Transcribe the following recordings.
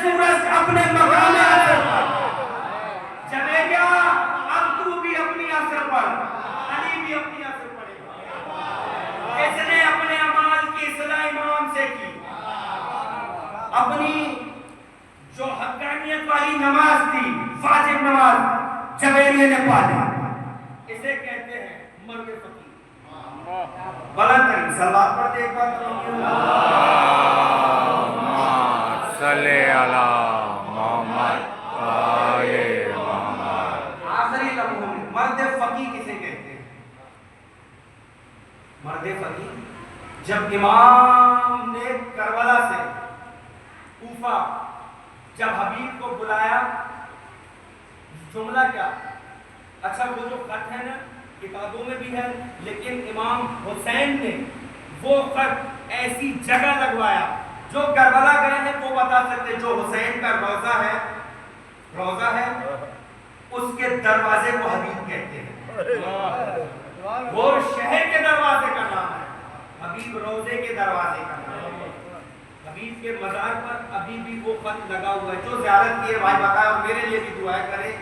سورج اپنے مقام اثر پر چلے گیا، اب تو بھی اپنی اثر پر، علی بھی اپنی اثر پڑے گا۔ اس نے اپنے اعمال کی اصلاح امام سے کی، اپنی جو حقانیت والی نماز تھی، واجب نماز، جویریے نے پالی۔ اسے کہتے ہیں مرد فقیر۔ بلند ترین صلوات پڑھتے ایک بار صلی اللہ محمد آل محمد۔ آخری لمحوں میں مرد فقیر کسے کہتے ہیں؟ مرد فقیر جب امام نے کربلا سے کوفہ جب حبیب کو بلایا، جملہ کیا؟ اچھا وہ جو خط ہے نا کتابوں میں بھی ہے، لیکن امام حسین نے وہ خط ایسی جگہ لگوایا، جو کربلا گئے ہیں وہ بتا سکتے، جو حسین کا روضہ ہے اس کے دروازے کو حبیب کہتے ہیں۔ وہ شہر کے دروازے کا نام ہے، حبیب روضے کے دروازے کا نام ہے۔ حبیب کے مزار پر ابھی بھی وہ خط لگا ہوا ہے، جو زیارت کیے بھائی بتائے اور میرے لیے بھی دعائیں کرے۔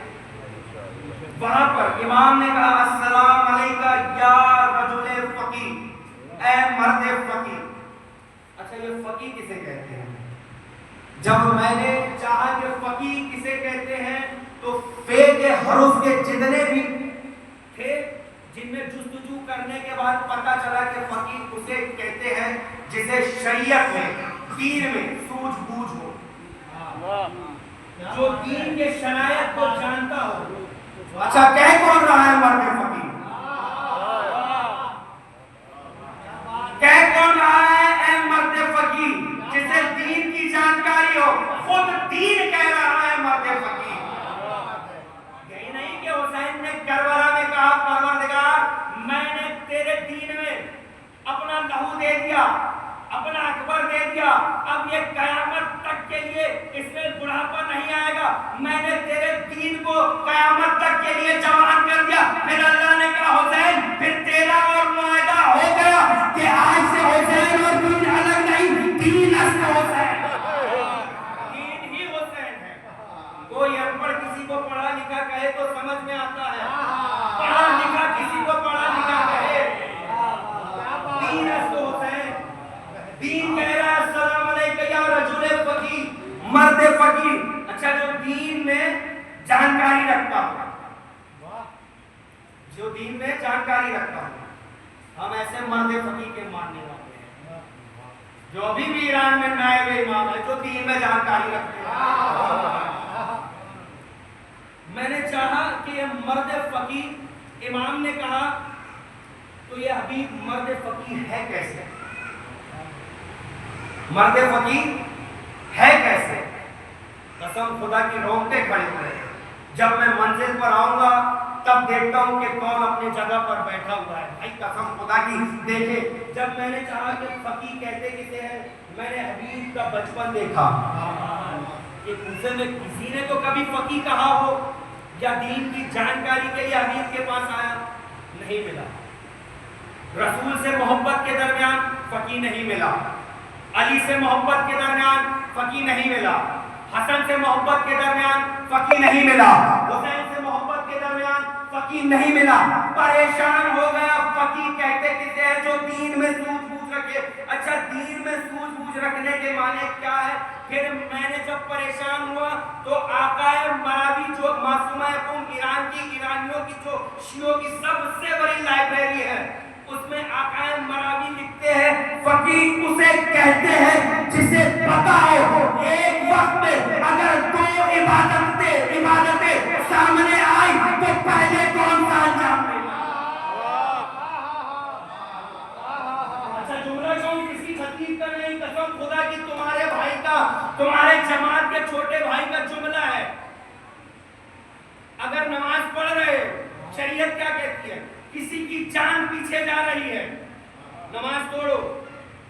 وہاں پر امام نے کہا السلام علیکہ یا رجل فقیر، اے مرد فقیر۔ اچھا یہ فقیر کسے کہتے ہیں؟ جب میں نے چاہا کہ فقیر کسے کہتے ہیں تو فے کے حروف کے جتنے بھی تھے جن میں جستجو کرنے کے بعد پتہ چلا کہ فقیر اسے کہتے ہیں جسے شریعت میں دین میں سوجھ بوجھ ہو، جو دین کے شرائط کو جانتا ہو۔ اچھا کہہ کون رہا ہے مرد فقیر؟ کہہ کون رہا ہے اے مرد فقیر؟ جسے دین کی جانکاری ہو، خود دین کہہ رہا ہے مرد فقیر۔ یہی نہیں کہ حسین نے کربلا میں کہا پروردگار میں نے تیرے دین میں اپنا لہو دے دیا، اپنا اکبر دے دیا، اب یہ قیامت تک کے لیے اس میں بڑھاپا نہیں آئے گا، میں نے تیرے دین کو قیامت تک کے لیے جوان کر دیا۔ پھر اللہ نے کہا حسین پھر تیرا اور معاہدہ ہو گیا کہ آج سے حسین اور دین الگ نہیں، دین اصل حسین، دین ہی حسین ہے۔ کوئی انپڑھ کسی کو پڑھا لکھا کہے تو سمجھ میں آتا ہے، پڑھا لکھا کسی کو پڑھا لکھا کہے، دین اصل حسین، دین کہہ رہا ہے السلام علیکہ یا رجل فقیر، مرد فقیر۔ اچھا جو دین میں جانکاری رکھتا ہوں، جو دین میں جانکاری رکھتا ہوں، ہم ایسے مرد فقیر کے ماننے والے ہیں جو ابھی بھی ایران میں نائب امام ہے، جو دین میں جانکاری رکھتے ہیں۔ میں نے چاہا کہ یہ مرد فقیر، امام نے کہا تو یہ حبیب مرد فقیر ہے کیسے؟ مرد فقیر ہے کیسے؟ قسم خدا کی رونگٹیں کھڑی کرے۔ جب میں منزل پر آؤں گا تب دیکھتا ہوں کہ کون اپنی جگہ پر بیٹھا ہوا ہے۔ بھائی قسم خدا کی دیکھے، جب میں نے چاہا کہ فقیر کہتے کسے ہیں، میں نے حبیب کا بچپن دیکھا کہ اسے میں کسی نے تو کبھی فقیر کہا ہو یا دین کی جانکاری کے لیے حبیب کے پاس آیا، نہیں ملا۔ رسول سے محبت کے درمیان فقیر نہیں ملا، علی سے محبت کے درمیان فقیر نہیں ملا، حسن سے محبت کے درمیان فقیر نہیں ملا، حسین سے محبت کے درمیان فقیر نہیں ملا۔ پریشان ہو گیا، فقیر کہتے کسے ہیں؟ جو دین میں سوجھ بوجھ رکھے۔ اچھا دین میں سوجھ بوجھ رکھنے کے معنی کیا ہے؟ پھر میں نے جب پریشان ہوا تو آقا مراوی جو معصومہ قوم ایران کی، ایرانیوں کی، جو شیعوں کی سب سے بڑی لائبریری ہے، اس میں آقا مراوی لکھتے ہیں فقیر اسے کہتے ہیں جسے پتا ہو ایک وقت میں اگر دو عبادتیں سامنے آئی تو پہلے کون سا انجام دے گا۔ اچھا جملہ کون کسی خطیب کا نہیں، قسم خدا کی تمہارے بھائی کا، تمہارے جماعت کے چھوٹے بھائی کا جملہ ہے۔ اگر نماز پڑھ رہے شریعت کیا کہتی ہے؟ کسی کی جان پیچھے جا رہی ہے، نماز توڑو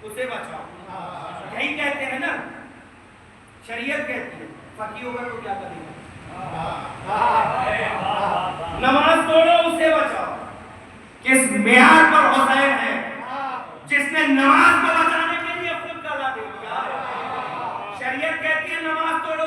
اسے بچاؤ، یہی کہتے ہیں نا، شریعت کہتی ہے۔ فقیر ہوگا تو کیا کرے گا؟ نماز توڑو اسے بچاؤ۔ کس معیار پر حسین ہے جس نے نماز کو بچانے کے لیے خود گلا دے دیا؟ شریعت کہتی ہے نماز توڑو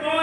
2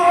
2